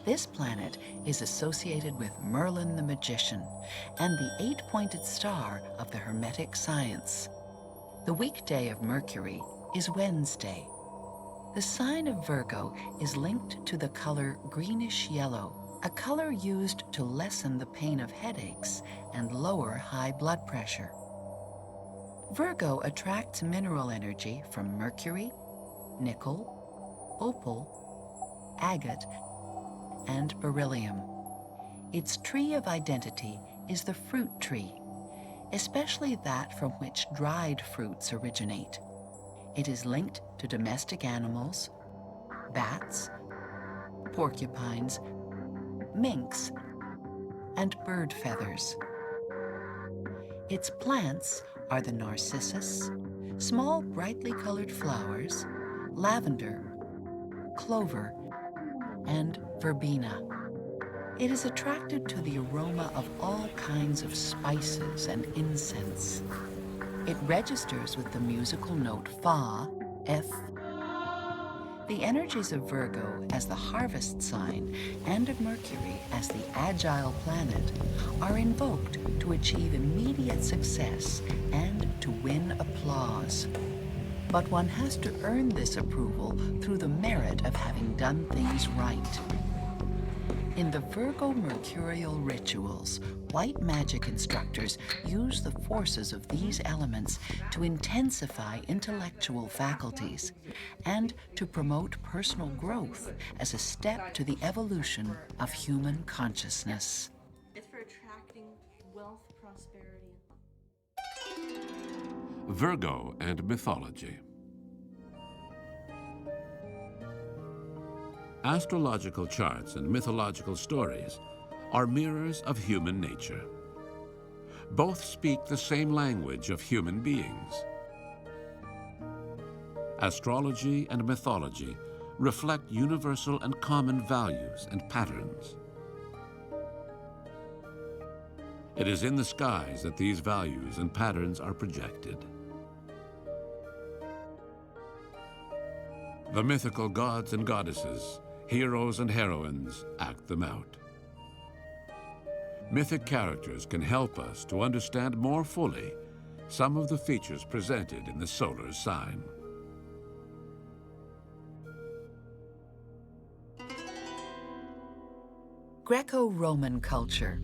This planet is associated with Merlin the Magician and the 8-pointed star of the Hermetic science. The weekday of Mercury is Wednesday. The sign of Virgo is linked to the color greenish yellow, a color used to lessen the pain of headaches and lower high blood pressure. Virgo attracts mineral energy from mercury, nickel, opal, agate, and beryllium. Its tree of identity is the fruit tree, especially that from which dried fruits originate. It is linked to domestic animals, bats, porcupines, minks, and bird feathers. Its plants are the narcissus, small brightly colored flowers, lavender, clover, and verbena. It is attracted to the aroma of all kinds of spices and incense. It registers with the musical note Fa, F. The energies of Virgo as the harvest sign and of Mercury as the agile planet are invoked to achieve immediate success and to win applause. But one has to earn this approval through the merit of having done things right. In the Virgo mercurial rituals, white magic instructors use the forces of these elements to intensify intellectual faculties and to promote personal growth as a step to the evolution of human consciousness. It's for attracting wealth, prosperity. Virgo and Mythology. Astrological charts and mythological stories are mirrors of human nature. Both speak the same language of human beings. Astrology and mythology reflect universal and common values and patterns. It is in the skies that these values and patterns are projected. The mythical gods and goddesses, heroes and heroines act them out. Mythic characters can help us to understand more fully some of the features presented in the solar sign. Greco-Roman culture.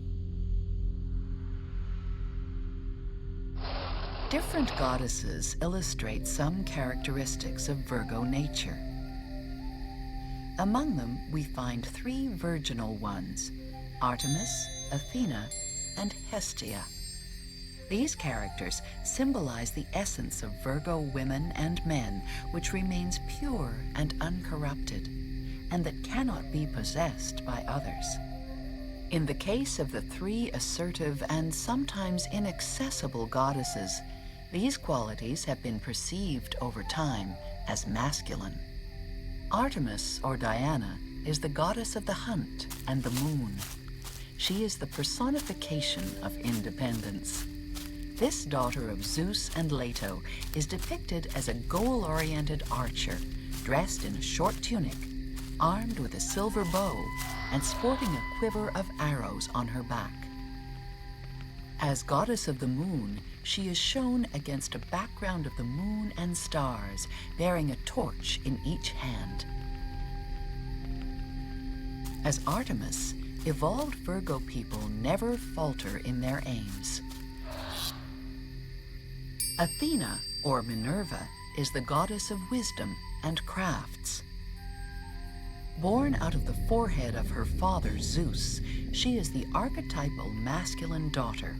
Different goddesses illustrate some characteristics of Virgo nature. Among them, we find three virginal ones: Artemis, Athena, and Hestia. These characters symbolize the essence of Virgo women and men, which remains pure and uncorrupted, and that cannot be possessed by others. In the case of the three assertive and sometimes inaccessible goddesses, these qualities have been perceived over time as masculine. Artemis, or Diana, is the goddess of the hunt and the moon. She is the personification of independence. This daughter of Zeus and Leto is depicted as a goal-oriented archer, dressed in a short tunic, armed with a silver bow, and sporting a quiver of arrows on her back. As goddess of the moon, she is shown against a background of the moon and stars, bearing a torch in each hand. As Artemis, evolved Virgo people never falter in their aims. Athena, or Minerva, is the goddess of wisdom and crafts. Born out of the forehead of her father, Zeus, she is the archetypal masculine daughter.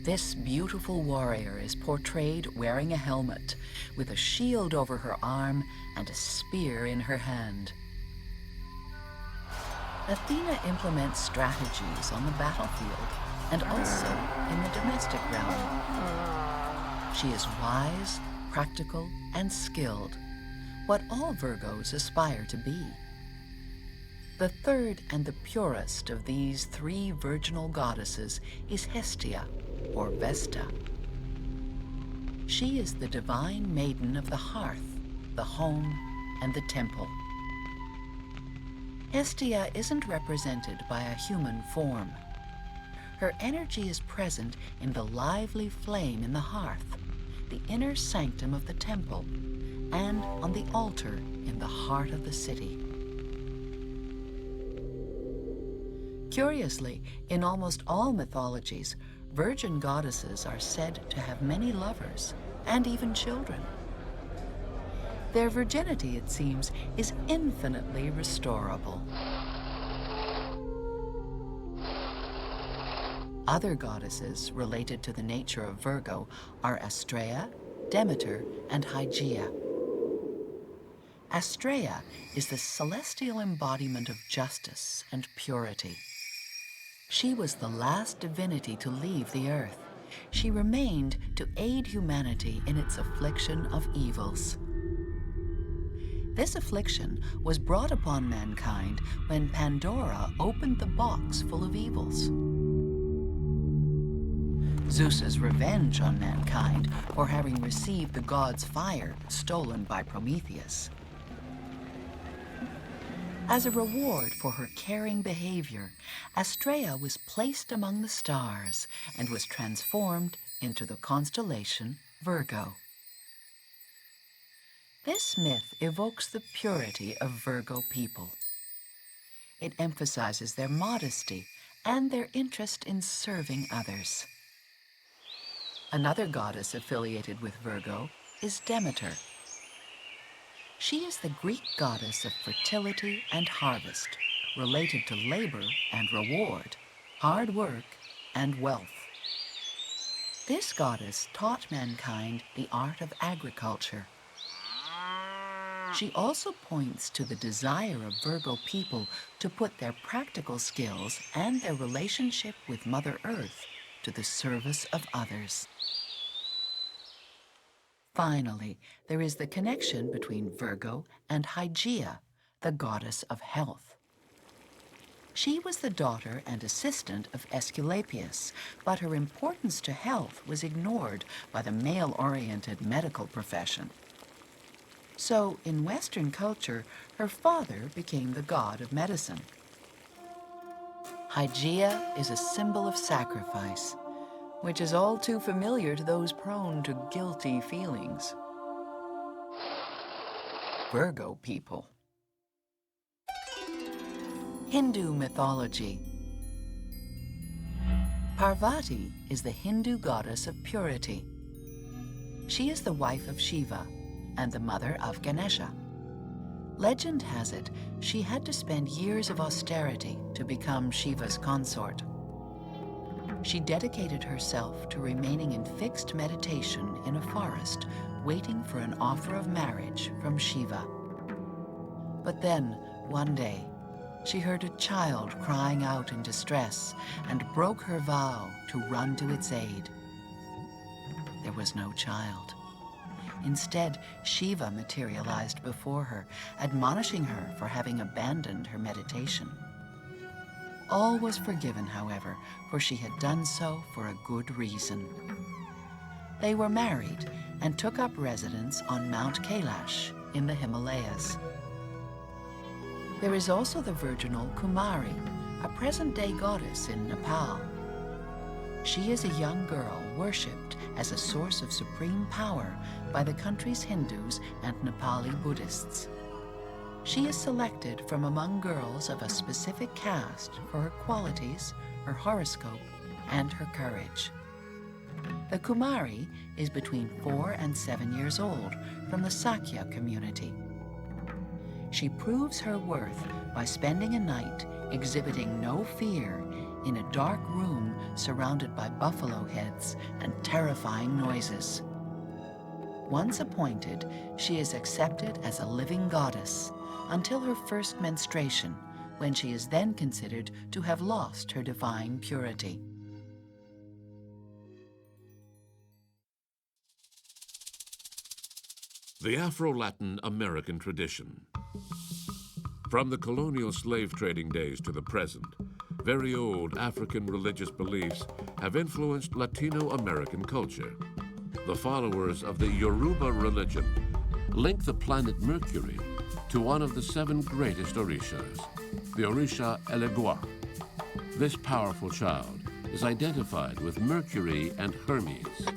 This beautiful warrior is portrayed wearing a helmet, with a shield over her arm and a spear in her hand. Athena implements strategies on the battlefield and also in the domestic realm. She is wise, practical, and skilled, what all Virgos aspire to be. The third and the purest of these three virginal goddesses is Hestia, or Vesta. She is the divine maiden of the hearth, the home, and the temple. Hestia isn't represented by a human form. Her energy is present in the lively flame in the hearth, the inner sanctum of the temple, and on the altar in the heart of the city. Curiously, in almost all mythologies, virgin goddesses are said to have many lovers and even children. Their virginity, it seems, is infinitely restorable. Other goddesses related to the nature of Virgo are Astrea, Demeter, and Hygeia. Astrea is the celestial embodiment of justice and purity. She was the last divinity to leave the earth. She remained to aid humanity in its affliction of evils. This affliction was brought upon mankind when Pandora opened the box full of evils. Zeus's revenge on mankind for having received the god's fire stolen by Prometheus. As a reward for her caring behavior, Astraea was placed among the stars and was transformed into the constellation Virgo. This myth evokes the purity of Virgo people. It emphasizes their modesty and their interest in serving others. Another goddess affiliated with Virgo is Demeter. She is the Greek goddess of fertility and harvest, related to labor and reward, hard work and wealth. This goddess taught mankind the art of agriculture. She also points to the desire of Virgo people to put their practical skills and their relationship with Mother Earth to the service of others. Finally, there is the connection between Virgo and Hygeia, the goddess of health. She was the daughter and assistant of Aesculapius, but her importance to health was ignored by the male-oriented medical profession. So, in Western culture, her father became the god of medicine. Hygeia is a symbol of sacrifice, which is all too familiar to those prone to guilty feelings. Virgo people. Hindu mythology. Parvati is the Hindu goddess of purity. She is the wife of Shiva and the mother of Ganesha. Legend has it she had to spend years of austerity to become Shiva's consort. She dedicated herself to remaining in fixed meditation in a forest, waiting for an offer of marriage from Shiva. But then, one day, she heard a child crying out in distress and broke her vow to run to its aid. There was no child. Instead, Shiva materialized before her, admonishing her for having abandoned her meditation. All was forgiven, however, for she had done so for a good reason. They were married and took up residence on Mount Kailash in the Himalayas. There is also the virginal Kumari, a present-day goddess in Nepal. She is a young girl worshipped as a source of supreme power by the country's Hindus and Nepali Buddhists. She is selected from among girls of a specific caste for her qualities, her horoscope, and her courage. The Kumari is between 4 and 7 years old from the Sakya community. She proves her worth by spending a night exhibiting no fear in a dark room surrounded by buffalo heads and terrifying noises. Once appointed, she is accepted as a living goddess until her first menstruation, when she is then considered to have lost her divine purity. The Afro-Latin American tradition. From the colonial slave trading days to the present, very old African religious beliefs have influenced Latino American culture. The followers of the Yoruba religion link the planet Mercury to one of the 7 greatest orishas, the Orisha Elegua. This powerful child is identified with Mercury and Hermes.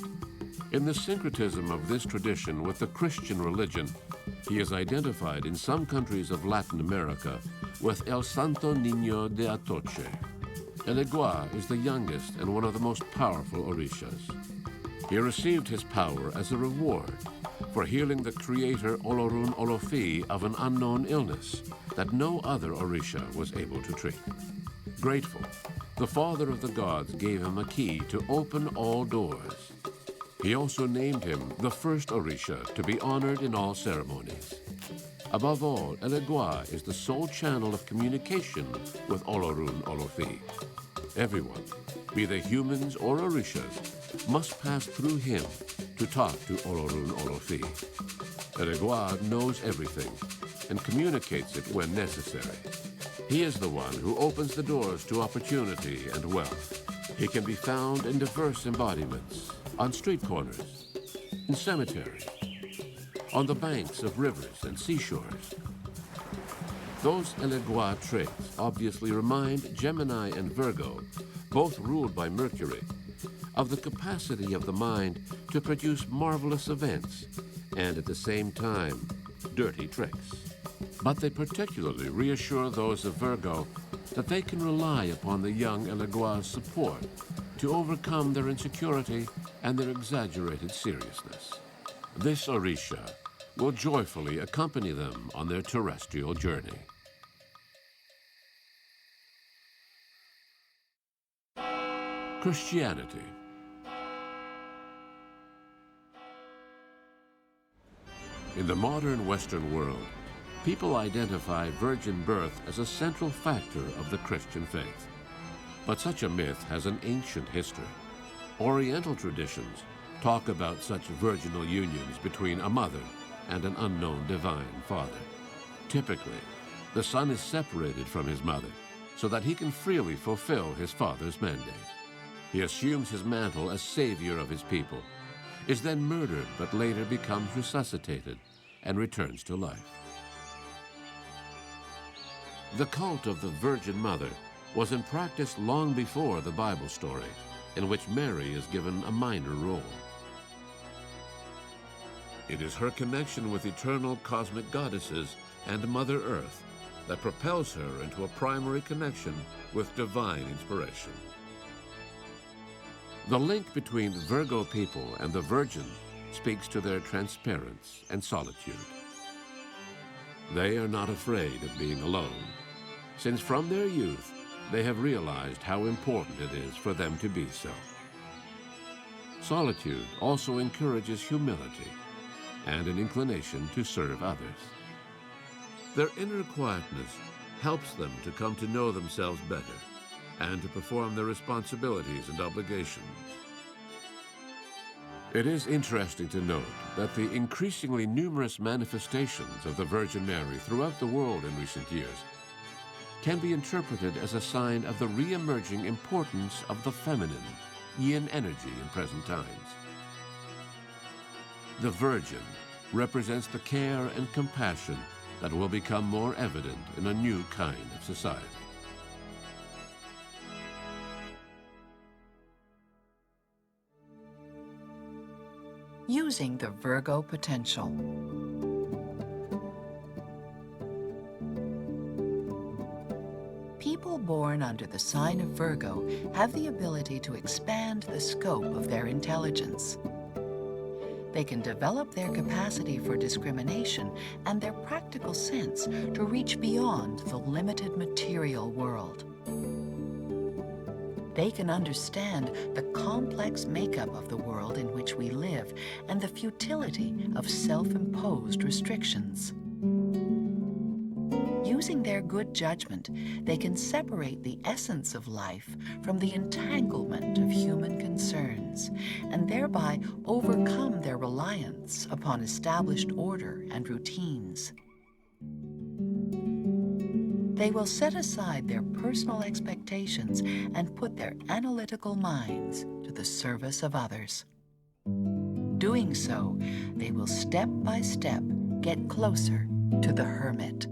In the syncretism of this tradition with the Christian religion, he is identified in some countries of Latin America with El Santo Niño de Atoche. Elegua is the youngest and one of the most powerful orishas. He received his power as a reward for healing the creator Olorun Olofi of an unknown illness that no other orisha was able to treat. Grateful, the father of the gods gave him a key to open all doors. He also named him the first orisha to be honored in all ceremonies. Above all, Elegua is the sole channel of communication with Olorun Olofi. Everyone, be they humans or orishas, must pass through him to talk to Olorun Olofi. Elegua knows everything, and communicates it when necessary. He is the one who opens the doors to opportunity and wealth. He can be found in diverse embodiments, on street corners, in cemeteries, on the banks of rivers and seashores. Those Elegua traits obviously remind Gemini and Virgo, both ruled by Mercury, of the capacity of the mind to produce marvelous events and at the same time, dirty tricks. But they particularly reassure those of Virgo that they can rely upon the young Elegua's support to overcome their insecurity and their exaggerated seriousness. This Orisha will joyfully accompany them on their terrestrial journey. Christianity. In the modern Western world, people identify virgin birth as a central factor of the Christian faith. But such a myth has an ancient history. Oriental traditions talk about such virginal unions between a mother and an unknown divine father. Typically, the son is separated from his mother so that he can freely fulfill his father's mandate. He assumes his mantle as savior of his people, is then murdered but later becomes resuscitated and returns to life. The cult of the Virgin Mother was in practice long before the Bible story, in which Mary is given a minor role. It is her connection with eternal cosmic goddesses and Mother Earth that propels her into a primary connection with divine inspiration. The link between Virgo people and the Virgin speaks to their transparence and solitude. They are not afraid of being alone, since from their youth they have realized how important it is for them to be so. Solitude also encourages humility and an inclination to serve others. Their inner quietness helps them to come to know themselves better and to perform their responsibilities and obligations. It is interesting to note that the increasingly numerous manifestations of the Virgin Mary throughout the world in recent years can be interpreted as a sign of the re-emerging importance of the feminine, yin energy in present times. The Virgin represents the care and compassion that will become more evident in a new kind of society. Using the Virgo potential. People born under the sign of Virgo have the ability to expand the scope of their intelligence. They can develop their capacity for discrimination and their practical sense to reach beyond the limited material world. They can understand the complex makeup of the world in which we live and the futility of self-imposed restrictions. Using their good judgment, they can separate the essence of life from the entanglement of human concerns and thereby overcome their reliance upon established order and routines. They will set aside their personal expectations and put their analytical minds to the service of others. Doing so, they will step by step get closer to the hermit.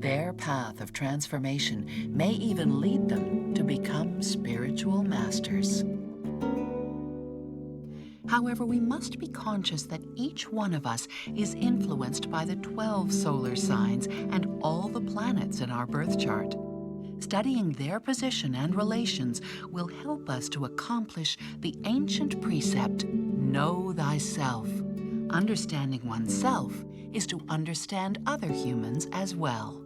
Their path of transformation may even lead them to become spiritual masters. However, we must be conscious that each one of us is influenced by the 12 solar signs and all the planets in our birth chart. Studying their position and relations will help us to accomplish the ancient precept, know thyself. Understanding oneself is to understand other humans as well.